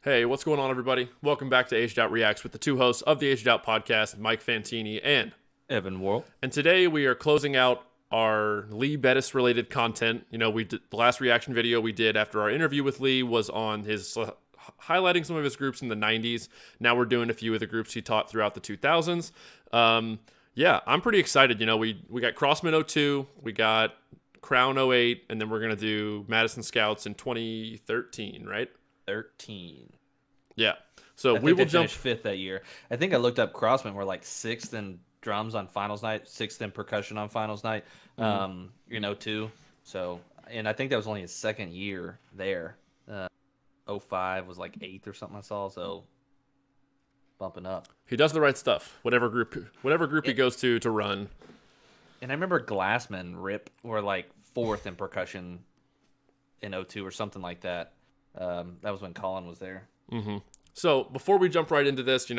Hey, what's going on, everybody? Welcome back to Aged Out Reacts with the two hosts of the Aged Out podcast, Mike Fantini and Evan Worrell. And today we are closing out our Lee Bettis related content. You know, the last reaction video we did after our interview with Lee was on his highlighting some of his groups in the 90s. Now we're doing a few of the groups he taught throughout the 2000s. Yeah, I'm pretty excited. You know, we got Crossmen 02, we got Crown 08, and then we're going to do Madison Scouts in 2013, right? 13. Yeah. So I we think will they jump. finished fifth that year. I think I looked up Crossmen were like sixth in drums on finals night, sixth in percussion on finals night, too. So, and I think that was only his second year there. 05 was like eighth or something I saw. So bumping up. He does the right stuff. Whatever group he goes to run. And I remember Glassman Rip were like fourth in percussion in 02 or something like that. That was when Colin was there. Mm-hmm. So before we jump right into this,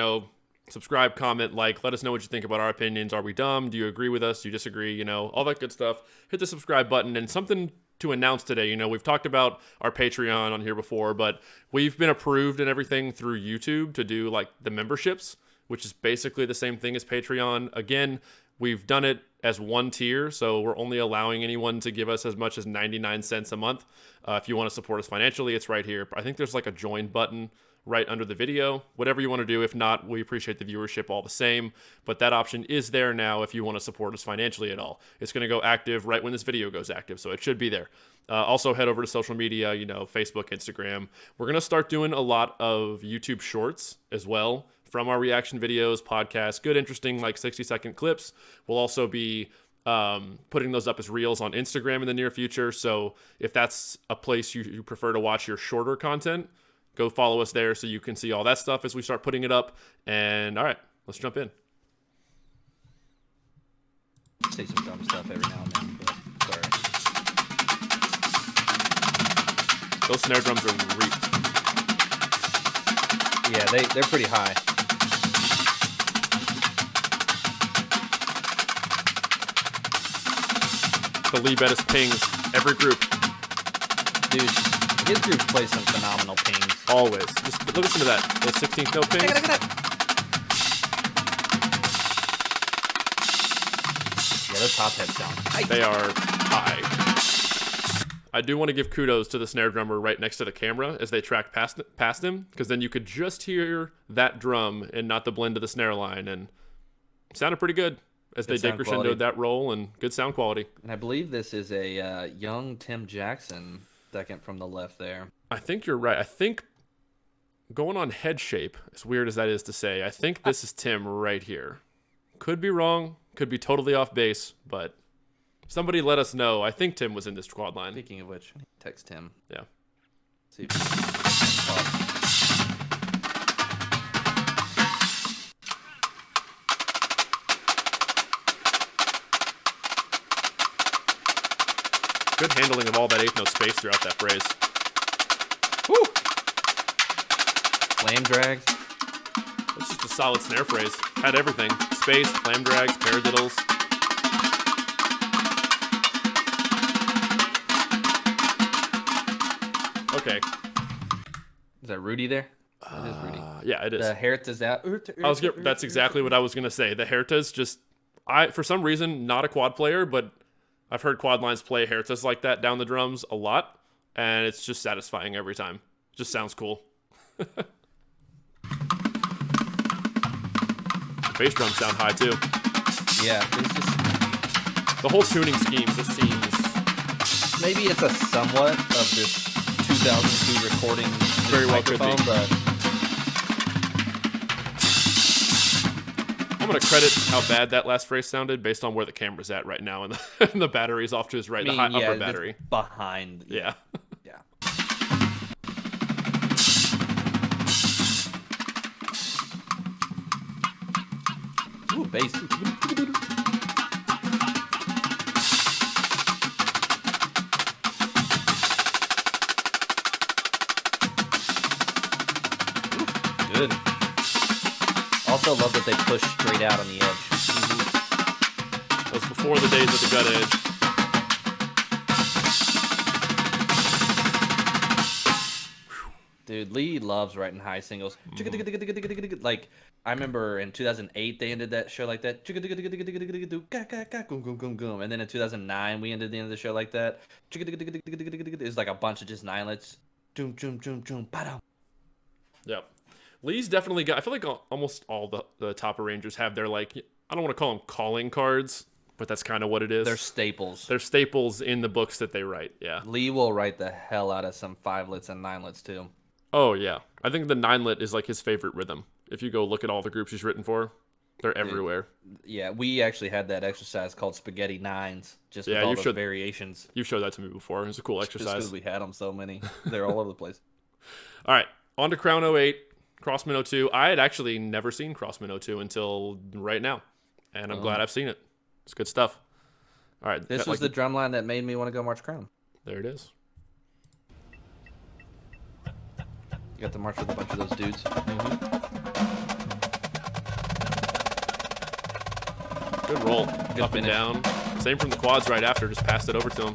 subscribe, comment, like, let us know what you think about our opinions. Are we dumb? Do you agree with us? Do you disagree? All that good stuff. Hit the subscribe button. And something to announce today. We've talked about our Patreon on here before, but we've been approved and everything through YouTube to do like the memberships, which is basically the same thing as Patreon. Again, we've done it as one tier, so we're only allowing anyone to give us as much as 99 cents a month. If you want to support us financially, it's right here. I think there's like a join button right under the video. Whatever you want to do. If not, we appreciate the viewership all the same. But that option is there now if you want to support us financially at all. It's going to go active right when this video goes active, so it should be there. Also, head over to social media, Facebook, Instagram. We're going to start doing a lot of YouTube shorts as well from our reaction videos, podcasts, good, interesting, like 60-second clips. We'll also be putting those up as reels on Instagram in the near future. So if that's a place you prefer to watch your shorter content, go follow us there so you can see all that stuff as we start putting it up. And all right, let's jump in. Say some dumb stuff every now and then, but sorry. Those snare drums are reaped. Yeah, they're pretty high. The Lee Bettis pings every group. Dude, his groups play some phenomenal pings. Always. Just listen to that. Those 16th note pings. Yeah, those top hats sound tight. They are high. I do want to give kudos to the snare drummer right next to the camera as they track past him, because then you could just hear that drum and not the blend of the snare line, and it sounded pretty good as they decrescendoed that roll, and good sound quality. And I believe this is a young Tim Jackson, second from the left there. I think you're right. I think going on head shape, as weird as that is to say, I think this is Tim right here. Could be wrong, could be totally off base, but somebody let us know. I think Tim was in this squad line. Speaking of which, text Tim. Yeah. See. Good handling of all that eighth note space throughout that phrase. Woo! Flame drags. It's just a solid snare phrase. Had everything. Space, flame drags, paradiddles. Okay. Is that Rudy there? It is Rudy. Yeah, it is. The Herta's out. That's exactly what I was gonna say. The Herta's just, for some reason, not a quad player, but I've heard quad lines play Herta's like that down the drums a lot, and it's just satisfying every time. Just sounds cool. The bass drums sound high too. Yeah, it's just The whole tuning scheme just seems... maybe it's a somewhat of this 2002 recording Very well could be. but I'm going to credit how bad that last phrase sounded based on where the camera's at right now, and the battery's off to his right, upper battery. Behind. Yeah. Yeah. Ooh, bass. Good. Also love that they push straight out on the edge. That was before the days of the gut edge. Dude, Lee loves writing high singles. Like, I remember in 2008 they ended that show like that. And then in 2009 we ended the end of the show like that. It was like a bunch of just ninelets. Yep. Lee's definitely got. I feel like almost all the top arrangers have their like. I don't want to call them calling cards, but that's kind of what it is. They're staples. They're staples in the books that they write. Yeah. Lee will write the hell out of some 5-lets and 9-lets too. Oh yeah, I think the 9-lit is like his favorite rhythm. If you go look at all the groups he's written for, they're everywhere. Yeah, we actually had that exercise called spaghetti nines, just with all those variations. You've showed that to me before. It was a cool Just exercise. because we had them so many, they're all over the place. All right, on to Crown 08, Crossmen 02. I had actually never seen Crossmen 02 until right now, and I'm glad I've seen it. It's good stuff. All right, this was the drum line that made me want to go march Crown. There it is. You got to march with a bunch of those dudes. Good roll. Good up finish. And down. Same from the quads right after. Just passed it over to him.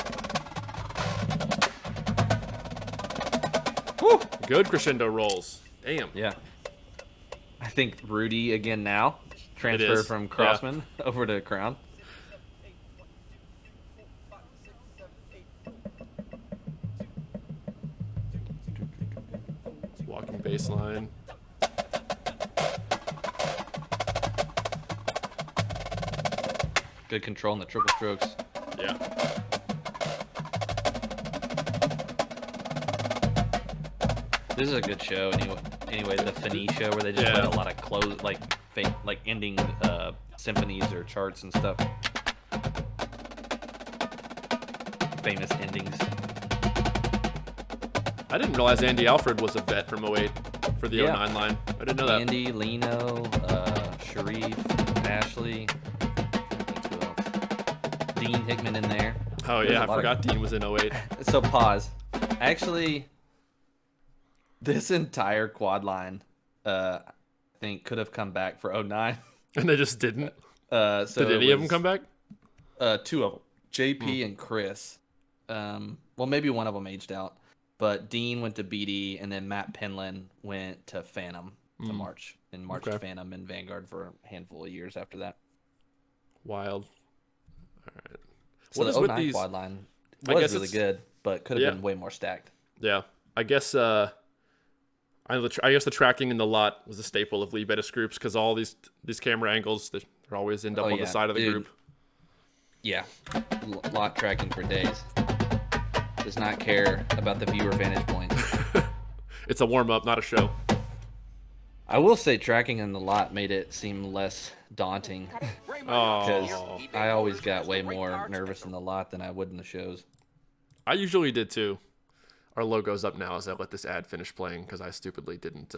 Woo! Good crescendo rolls. Damn. Yeah. I think Rudy again now. Transferred from Crossman over to Crown. Walking baseline. Good control in the triple strokes. Yeah. This is a good show. Anyway, the Fantini show where they just play a lot of ending symphonies or charts and stuff. Famous endings. I didn't realize Andy Alfred was a vet from 08 for the 09 line. I didn't know that. Andy, Lino, Sharif, Ashley. Dean Hickman in there. Oh, yeah. I forgot Dean was in 08. So, pause. Actually, this entire quad line, I think, could have come back for 09. And they just didn't? So did any of them come back? 2 of them. JP and Chris. Well, maybe one of them aged out. But Dean went to BD, and then Matt Penland went to Phantom to march. And marched Phantom and Vanguard for a handful of years after that. Wild. All right. So what the 09 quad line was really good, but could have been way more stacked. Yeah. I guess the tracking in the lot was a staple of Lee Bettis groups because all these camera angles, they're always end up on the side of the group. Yeah. Lot tracking for days. Does not care about the viewer vantage point. It's a warm-up, not a show. I will say tracking in the lot made it seem less daunting. Because I always got way more nervous in the lot than I would in the shows. I usually did too. Our logo's up now as I let this ad finish playing because I stupidly didn't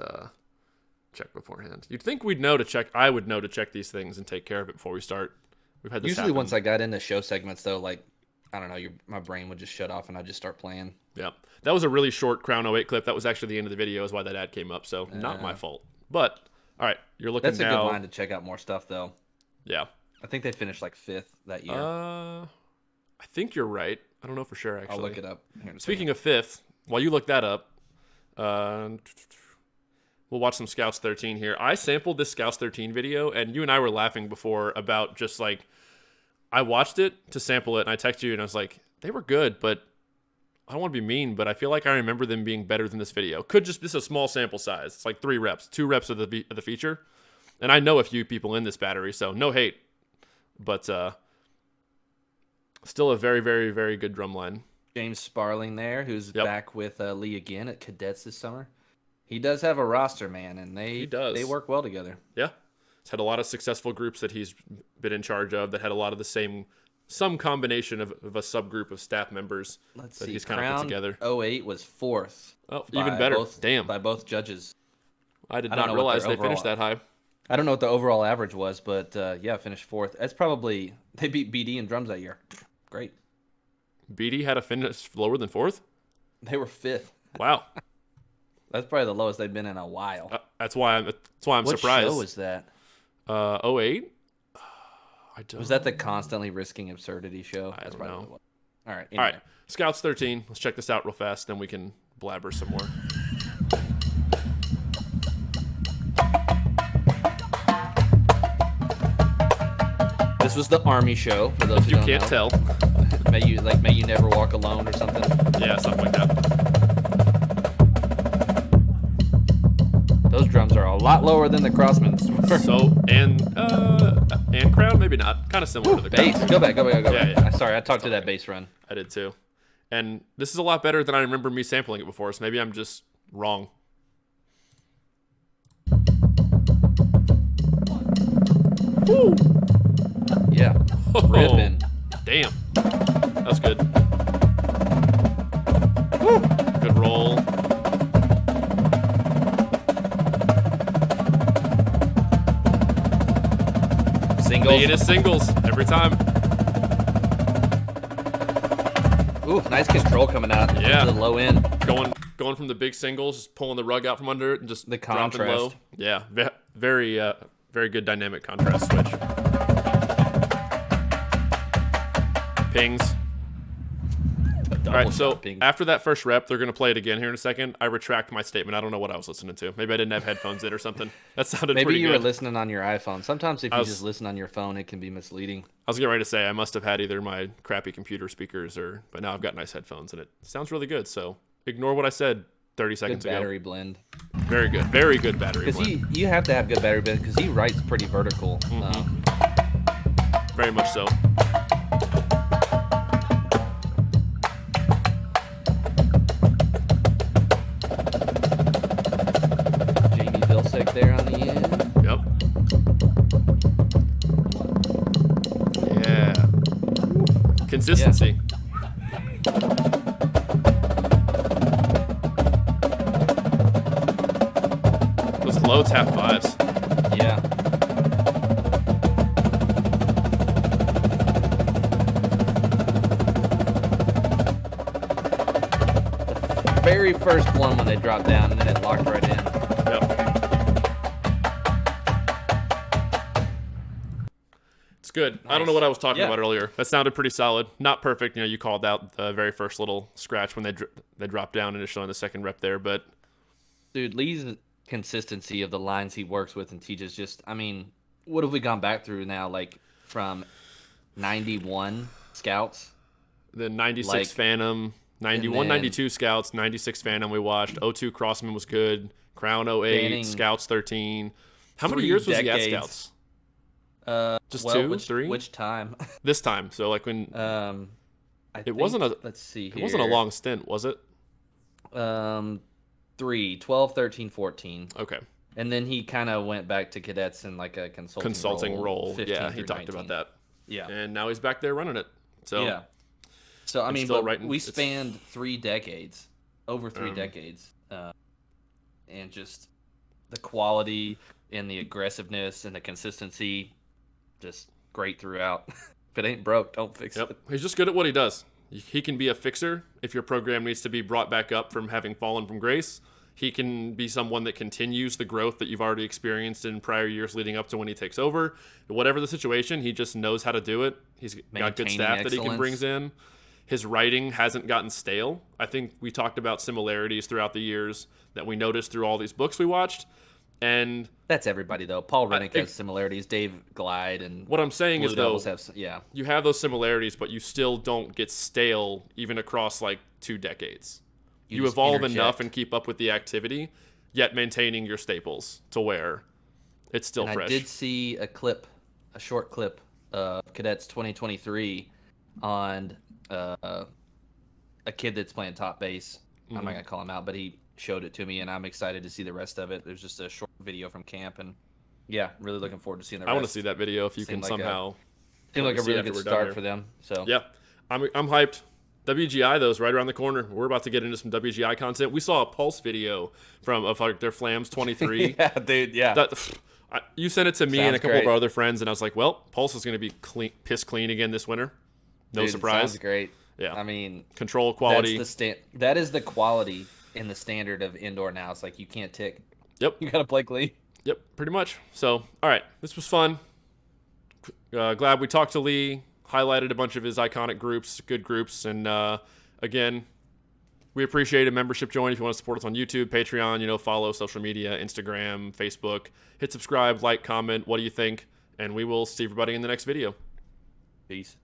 check beforehand. You'd think we'd know to check. I would know to check these things and take care of it before we start. We've had this usually happen. Once I got into show segments though, like I don't know, my brain would just shut off and I'd just start playing. Yeah, that was a really short Crown 08 clip. That was actually the end of the video, is why that ad came up. So not my fault. But all right, you're looking. That's a good line to check out more stuff though. Yeah, I think they finished like 5th that year. I think you're right. I don't know for sure actually. I'll look it up. Speaking of 5th, while you look that up, we'll watch some Scouts 13 here. I sampled this Scouts 13 video, and you and I were laughing before about just like, I watched it to sample it, and I texted you, and I was like, they were good, but I don't want to be mean, but I feel like I remember them being better than this video. This is a small sample size. It's like 3 reps, 2 reps of the feature. And I know a few people in this battery, so no hate. But still a very, very, very good drum line. James Sparling there, who's back with Lee again at Cadets this summer. He does have a roster, man, and they work well together. Yeah. He's had a lot of successful groups that he's been in charge of that had a lot of the some combination of a subgroup of staff members that he's kind of put together. 08 was 4th. Oh, even better. Damn. By both judges. I did not realize they finished that high. I don't know what the overall average was, but finished 4th. That's probably, they beat BD in drums that year. Great. BD had a finish lower than 4th? They were 5th. Wow. That's probably the lowest they've been in a while. That's why I'm surprised. What show was that? 08? Was that the Constantly Risking Absurdity show? I don't know. All right. Anyway. All right. Scouts 13. Let's check this out real fast, then we can blabber some more. was the Army show. For those who You don't can't know. tell. May you never walk alone or something. Yeah, something like that. Those drums are a lot lower than the Crossmen's. So and crowd, maybe not. Kind of similar to the crowd. Bass. Go back. Yeah. Sorry, I talked to that bass run. I did too. And this is a lot better than I remember me sampling it before, so maybe I'm just wrong. Woo! Yeah. Ripping. Damn. That was good. Woo! Good roll. Singles. It is singles every time. Ooh, nice control coming out. Yeah. To the low end. Going from the big singles, just pulling the rug out from under it and just The dropping low. contrast. Yeah, very good dynamic contrast switch. Pings. All right, so ping. after that first rep, they're going to play it again here in a second. I retract my statement. I don't know what I was listening to. Maybe I didn't have headphones in or something. That sounded Maybe pretty you good. were listening on your iPhone. Sometimes if you just listen on your phone, it can be misleading. I was getting ready to say I must have had either my crappy computer speakers but now I've got nice headphones and it sounds really good. So ignore what I said 30 seconds Good ago. battery blend. Very good battery blend. Because you have to have good battery blend because he writes pretty vertical. Very much so. Jamie Vilsack there on the end. Yep. Yeah. Consistency. Those loads have fives. Yeah. The very first one when they dropped down and then it locked right in. Yep. It's good. Nice. I don't know what I was talking about earlier. That sounded pretty solid. Not perfect. You know, you called out the very first little scratch when they dropped down initially on the second rep there, but dude, Lee's consistency of the lines he works with and teaches just, I mean, what have we gone back through now? Like from 91 Scouts? The 96 Phantom, 91, 92 Scouts, 96 Phantom we watched. 02 Crossmen was good. Crown 08, Scouts 13. How many years was he at Scouts? Just 2, 3? Which time? This time. So like when let's see here. It wasn't a long stint, was it? 3, 12, 13, 14. Okay. And then he kind of went back to cadets in like a consulting role. 15 yeah, he talked 19. about that. Yeah. And now he's back there running it. So yeah. So I mean, we spanned over 3 decades, and just the quality and the aggressiveness and the consistency, just great throughout. If it ain't broke, don't fix it. He's just good at what he does. He can be a fixer if your program needs to be brought back up from having fallen from grace. He can be someone that continues the growth that you've already experienced in prior years leading up to when he takes over. Whatever the situation, he just knows how to do it. He's got good staff that he can bring in. His writing hasn't gotten stale. I think we talked about similarities throughout the years that we noticed through all these books we watched. And that's everybody, though. Paul Rennick has similarities. Dave Glide and what I'm saying Blue is, though, you have those similarities, but you still don't get stale even across like 2 decades. You evolve enough and keep up with the activity, yet maintaining your staples to where it's still fresh. I did see a short clip of Cadets 2023 on a kid that's playing top bass. I'm not going to call him out, but he showed it to me, and I'm excited to see the rest of it. There's just a short video from camp, and yeah, really looking forward to seeing the rest. I want to see that video if you can somehow. Seemed like a really good start for them. So yeah, I'm hyped. WGI though is right around the corner. We're about to get into some WGI content. We saw a Pulse video of like their Flams 23. Yeah, dude. Yeah. You sent it to me and a couple of our other friends, and I was like, well, Pulse is going to be piss clean again this winter. No surprise. Sounds great. Yeah. I mean, control quality. That is the quality in the standard of indoor now. It's like you can't tick. Yep. You got to play clean. Yep, pretty much. So, all right, this was fun. Glad we talked to Lee, highlighted a bunch of his iconic groups, good groups, and again, we appreciate a membership join. If you want to support us on YouTube, Patreon, follow social media, Instagram, Facebook, hit subscribe, like, comment. What do you think? And we will see everybody in the next video. Peace.